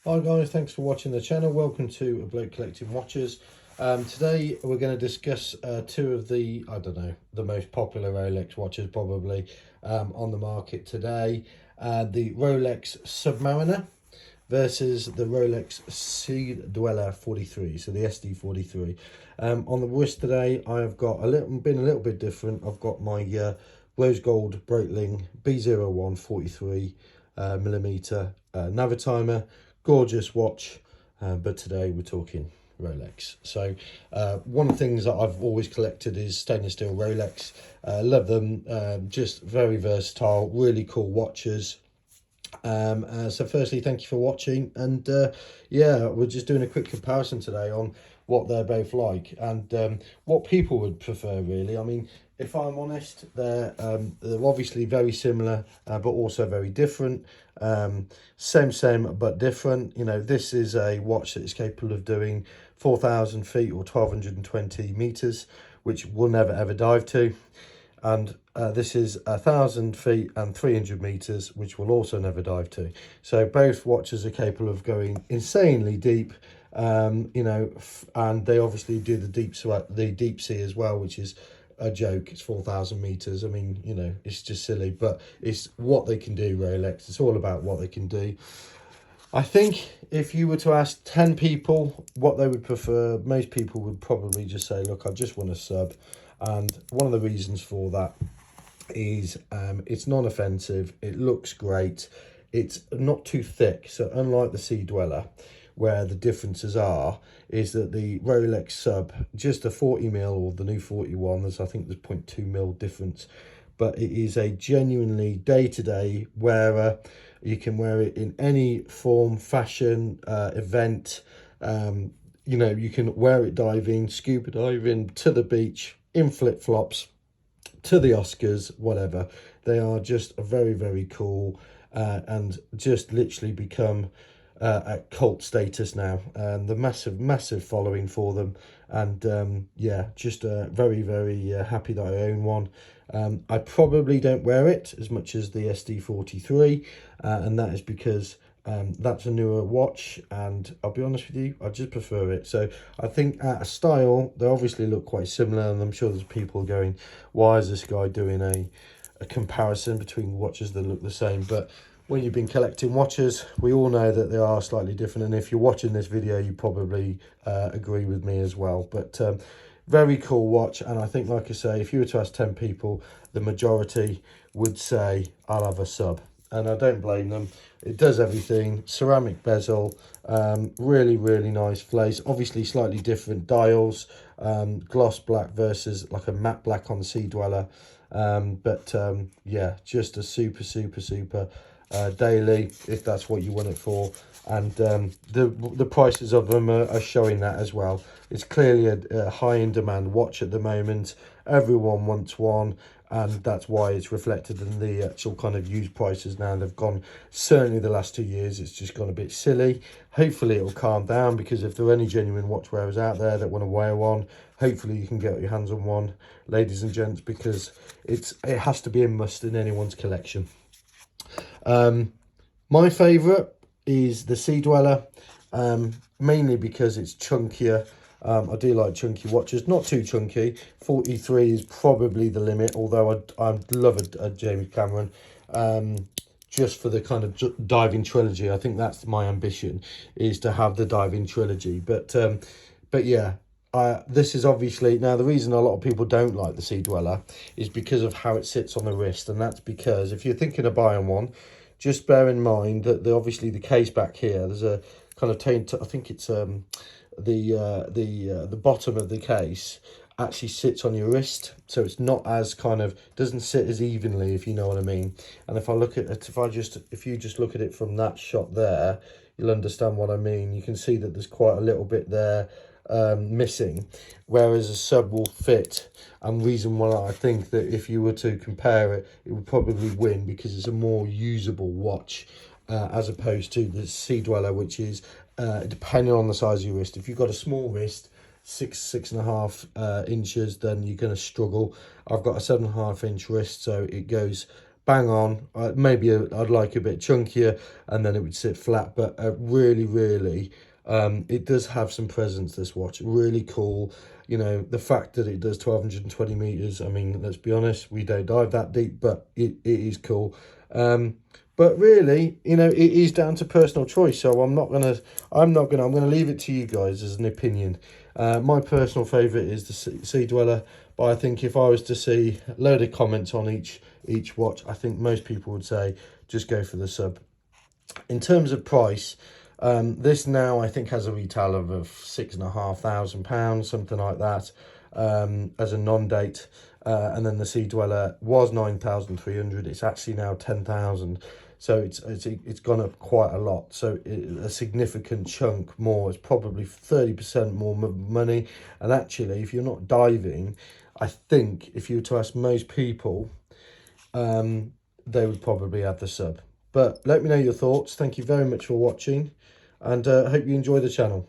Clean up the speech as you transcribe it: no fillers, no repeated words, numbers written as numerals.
Hi guys, thanks for watching the channel. Welcome to Bloke Collecting Watches. Today we're going to discuss two of the, the most popular Rolex watches probably on the market today. The Rolex Submariner versus the Rolex Sea Dweller 43, so the SD43. On the wrist today, I've got been a little bit different. I've got my rose gold Breitling B01 43 millimeter Navitimer. Gorgeous watch, but today we're talking Rolex. So one of the things that I've always collected is stainless steel Rolex. Love them, just very versatile, really cool watches. So firstly, thank you for watching, and yeah, we're just doing a quick comparison today on what they're both like and what people would prefer, really. I mean, if I'm honest, they're obviously very similar, but also very different. Same but different. You know, this is a watch that is capable of doing 4,000 feet or 1,220 meters, which we'll never ever dive to. And this is 1,000 feet and 300 meters, which we'll also never dive to. So both watches are capable of going insanely deep, you know, and they obviously do the deep sea as well, which is a joke. It's 4,000 meters. I mean, you know, it's just silly, but it's what they can do. Rolex, it's all about what they can do. I think if you were to ask 10 people what they would prefer, most people would probably just say, look, I just want a sub. And one of the reasons for that is it's non-offensive, it looks great, it's not too thick. So unlike the Sea Dweller, where the differences are, is that the Rolex sub, just a 40mm or the new 41, I think there's 0.2mm difference, but it is a genuinely day-to-day wearer. You can wear it in any form, fashion, event. You know, you can wear it diving, scuba diving, to the beach, in flip-flops, to the Oscars, whatever. They are just very, very cool, and just literally become at cult status now. The massive following for them, and yeah, just very, very happy that I own one. I probably don't wear it as much as the SD43, and that is because that's a newer watch, and I'll be honest with you, I just prefer it. So I think at a style, they obviously look quite similar, and I'm sure there's people going, why is this guy doing a comparison between watches that look the same? But when you've been collecting watches, we all know that they are slightly different, and if you're watching this video, you probably agree with me as well. But very cool watch, and I think, like I say, if you were to ask 10 people, the majority would say, I'll have a sub. And I don't blame them. It does everything. Ceramic bezel, really, really nice place. Obviously slightly different dials, gloss black versus like a matte black on the Sea Dweller. But yeah, just a super daily, if that's what you want it for. And the prices of them are showing that as well. It's clearly a high in demand watch at the moment. Everyone wants one, and that's why it's reflected in the actual kind of used prices now. They've gone, certainly the last 2 years, it's just gone a bit silly. Hopefully it'll calm down, because if there are any genuine watch wearers out there that want to wear one, hopefully you can get your hands on one, ladies and gents, because it has to be a must in anyone's collection. My favourite is the Sea Dweller, mainly because it's chunkier. I do like chunky watches, not too chunky. 43 is probably the limit, although I love a James Cameron, just for the kind of diving trilogy. I think that's my ambition, is to have the diving trilogy. But yeah, this is obviously, now the reason a lot of people don't like the Sea Dweller is because of how it sits on the wrist, and that's because if you're thinking of buying one, just bear in mind that obviously the case back here, there's a kind of taint. I think it's the bottom of the case actually sits on your wrist, so it's not as doesn't sit as evenly, if you know what I mean. And if I look at it, if you just look at it from that shot there, you'll understand what I mean. You can see that there's quite a little bit there missing, whereas a sub will fit. And reason why I think that if you were to compare it, it would probably win, because it's a more usable watch, as opposed to the Sea Dweller, which is depending on the size of your wrist. If you've got a small wrist, 6.5 inches, then you're going to struggle. I've got a 7.5 inch wrist, so it goes bang on. Maybe I'd like a bit chunkier, and then it would sit flat. But really, it does have some presence, this watch. Really cool. You know, the fact that it does 1220 meters, I mean, let's be honest, we don't dive that deep, but it is cool. But really, you know, it is down to personal choice. So I'm gonna leave it to you guys as an opinion. My personal favorite is the Sea Dweller, but I think if I was to see a load of comments on each watch, I think most people would say just go for the Sub. In terms of price, this now I think has a retail of £6,500, something like that, as a non-date. And then the Sea Dweller was 9,300. It's actually now 10,000. So it's gone up quite a lot. So a significant chunk more. It's probably 30% more money. And actually, if you're not diving, I think if you were to ask most people, they would probably have the Sub. But let me know your thoughts. Thank you very much for watching, and I hope you enjoy the channel.